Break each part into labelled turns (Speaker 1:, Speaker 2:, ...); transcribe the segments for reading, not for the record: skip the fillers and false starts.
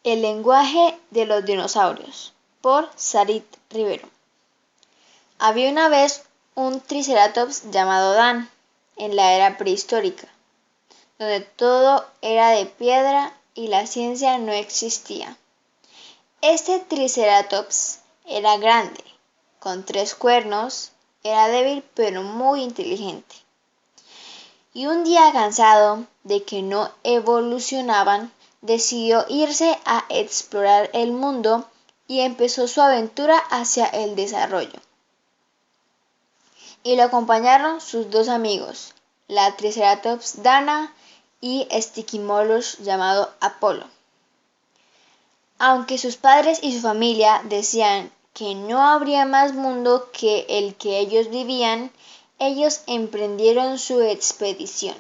Speaker 1: El lenguaje de los dinosaurios, por Sarit Rivero. Había una vez un triceratops llamado Dan, en la era prehistórica, donde todo era de piedra y la ciencia no existía. Este triceratops era grande, con 3 cuernos, era débil pero muy inteligente. Y un día, cansado de que no evolucionaban, decidió irse a explorar el mundo y empezó su aventura hacia el desarrollo. Y lo acompañaron sus 2 amigos, la Triceratops Dana y Stykimolus llamado Apolo. Aunque sus padres y su familia decían que no habría más mundo que el que ellos vivían, ellos emprendieron su expedición.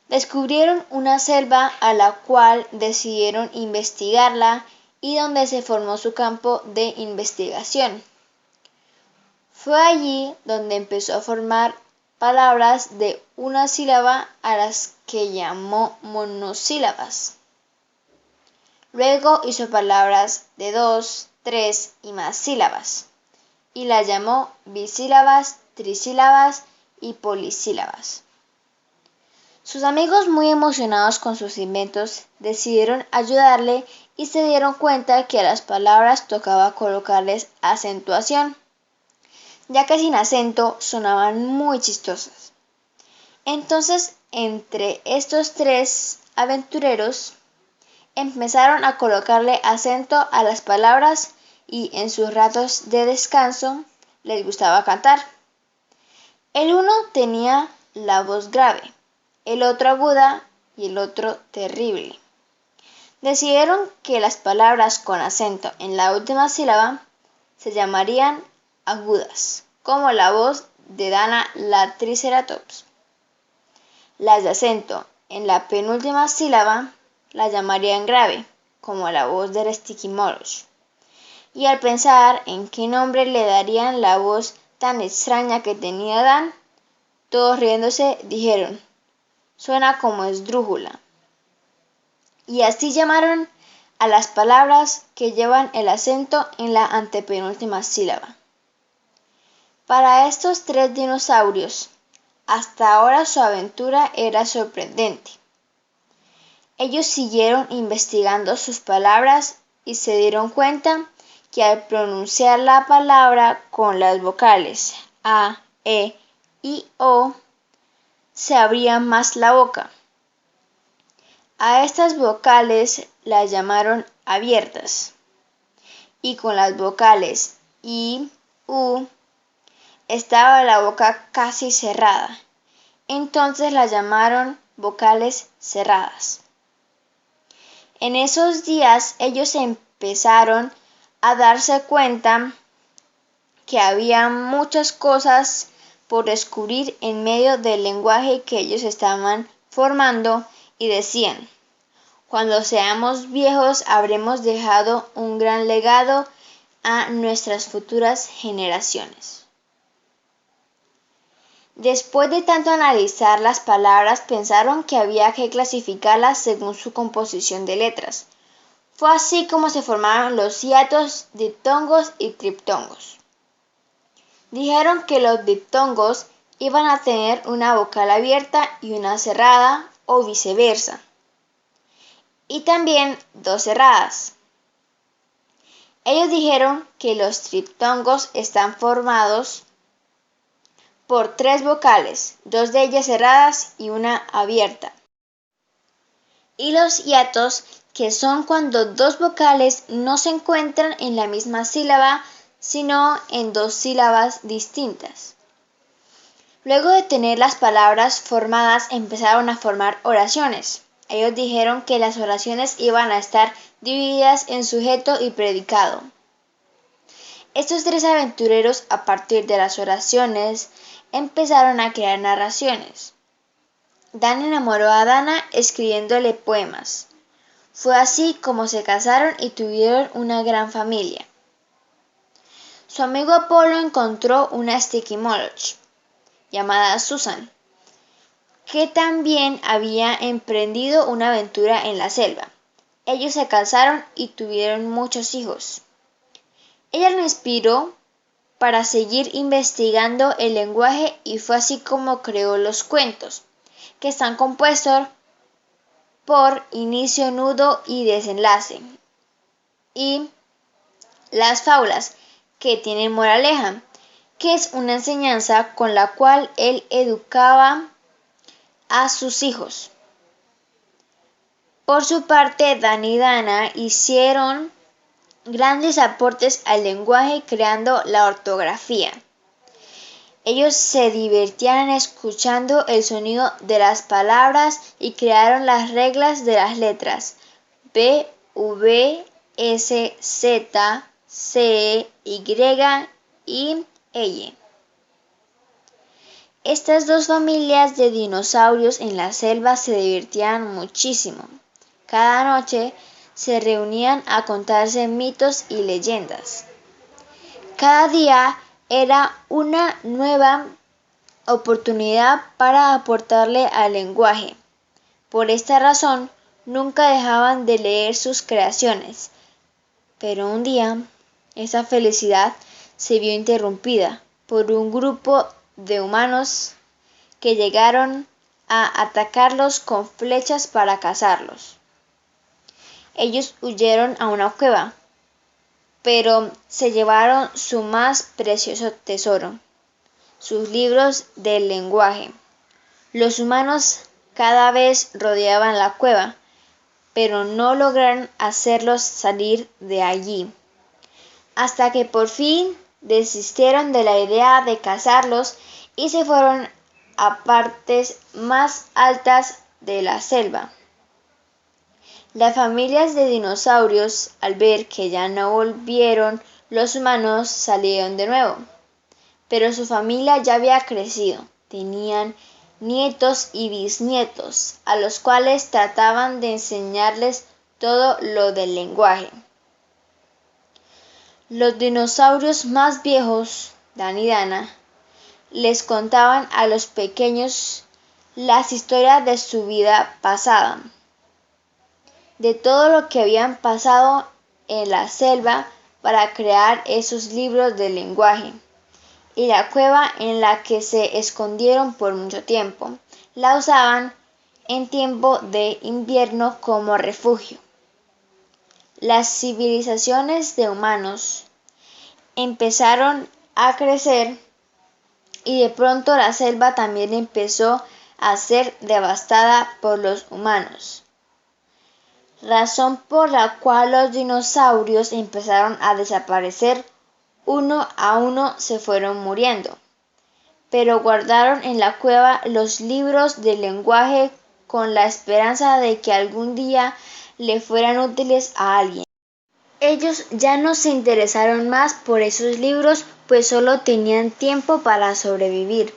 Speaker 1: Descubrieron una selva a la cual decidieron investigarla y donde se formó su campo de investigación. Fue allí donde empezó a formar palabras de una sílaba a las que llamó monosílabas. Luego hizo palabras de 2, 3 y más sílabas y las llamó bisílabas, trisílabas y polisílabas. Sus amigos, muy emocionados con sus inventos, decidieron ayudarle y se dieron cuenta que a las palabras tocaba colocarles acentuación, ya que sin acento sonaban muy chistosas. Entonces, entre estos 3 aventureros, empezaron a colocarle acento a las palabras y en sus ratos de descanso les gustaba cantar. El uno tenía la voz grave, el otro aguda y el otro terrible. Decidieron que las palabras con acento en la última sílaba se llamarían agudas, como la voz de Dana la Triceratops. Las de acento en la penúltima sílaba la llamarían grave, como la voz del Stykimolus. Y al pensar en qué nombre le darían la voz tan extraña que tenía Dan, todos riéndose dijeron: suena como esdrújula. Y así llamaron a las palabras que llevan el acento en la antepenúltima sílaba. Para estos 3 dinosaurios, hasta ahora su aventura era sorprendente. Ellos siguieron investigando sus palabras y se dieron cuenta que al pronunciar la palabra con las vocales A, E y O, se abría más la boca. A estas vocales las llamaron abiertas y con las vocales I, U, estaba la boca casi cerrada. Entonces las llamaron vocales cerradas. En esos días ellos empezaron a darse cuenta que había muchas cosas por descubrir en medio del lenguaje que ellos estaban formando y decían: cuando seamos viejos habremos dejado un gran legado a nuestras futuras generaciones. Después de tanto analizar las palabras, pensaron que había que clasificarlas según su composición de letras. Fue así como se formaron los hiatos, diptongos y triptongos. Dijeron que los diptongos iban a tener una vocal abierta y una cerrada, o viceversa, y también 2 cerradas. Ellos dijeron que los triptongos están formados por 3 vocales, 2 de ellas cerradas y una abierta. Y los hiatos, que son cuando 2 vocales no se encuentran en la misma sílaba, sino en 2 sílabas distintas. Luego de tener las palabras formadas, empezaron a formar oraciones. Ellos dijeron que las oraciones iban a estar divididas en sujeto y predicado. Estos 3 aventureros, a partir de las oraciones, empezaron a crear narraciones. Dan enamoró a Dana escribiéndole poemas. Fue así como se casaron y tuvieron una gran familia. Su amigo Apolo encontró una Stykimolus llamada Susan, que también había emprendido una aventura en la selva. Ellos se casaron y tuvieron muchos hijos. Ella lo inspiró para seguir investigando el lenguaje y fue así como creó los cuentos, que están compuestos por inicio, nudo y desenlace, y las fábulas, que tienen moraleja, que es una enseñanza con la cual él educaba a sus hijos. Por su parte, Dan y Dana hicieron grandes aportes al lenguaje creando la ortografía. Ellos se divertían escuchando el sonido de las palabras y crearon las reglas de las letras B, V, S, Z, C, Y y L. Estas dos familias de dinosaurios en la selva se divertían muchísimo. Cada noche se reunían a contarse mitos y leyendas. Cada día era una nueva oportunidad para aportarle al lenguaje. Por esta razón, nunca dejaban de leer sus creaciones. Pero un día, esa felicidad se vio interrumpida por un grupo de humanos que llegaron a atacarlos con flechas para cazarlos. Ellos huyeron a una cueva, pero se llevaron su más precioso tesoro, sus libros del lenguaje. Los humanos cada vez rodeaban la cueva, pero no lograron hacerlos salir de allí, hasta que por fin desistieron de la idea de cazarlos y se fueron a partes más altas de la selva. Las familias de dinosaurios, al ver que ya no volvieron los humanos, salieron de nuevo. Pero su familia ya había crecido. Tenían nietos y bisnietos, a los cuales trataban de enseñarles todo lo del lenguaje. Los dinosaurios más viejos, Dan y Dana, les contaban a los pequeños las historias de su vida pasada, de todo lo que habían pasado en la selva para crear esos libros de lenguaje, y la cueva en la que se escondieron por mucho tiempo. La usaban en tiempo de invierno como refugio. Las civilizaciones de humanos empezaron a crecer y de pronto la selva también empezó a ser devastada por los humanos, razón por la cual los dinosaurios empezaron a desaparecer. Uno a uno se fueron muriendo, pero guardaron en la cueva los libros del lenguaje con la esperanza de que algún día le fueran útiles a alguien. Ellos ya no se interesaron más por esos libros, pues solo tenían tiempo para sobrevivir.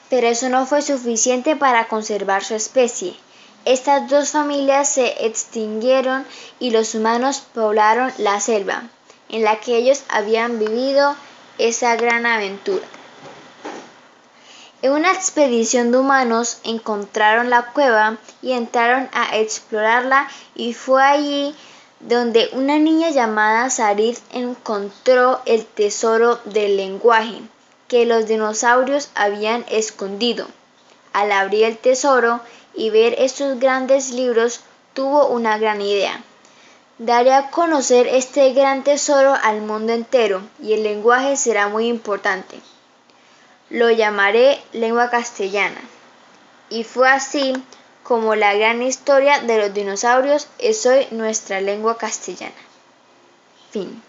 Speaker 1: Pero eso no fue suficiente para conservar su especie. Estas dos familias se extinguieron y los humanos poblaron la selva, en la que ellos habían vivido esa gran aventura. En una expedición de humanos encontraron la cueva y entraron a explorarla, y fue allí donde una niña llamada Sarid encontró el tesoro del lenguaje que los dinosaurios habían escondido. Al abrir el tesoro y ver estos grandes libros, tuvo una gran idea. Daré a conocer este gran tesoro al mundo entero, y el lenguaje será muy importante. Lo llamaré lengua castellana. Y fue así como la gran historia de los dinosaurios es hoy nuestra lengua castellana. Fin.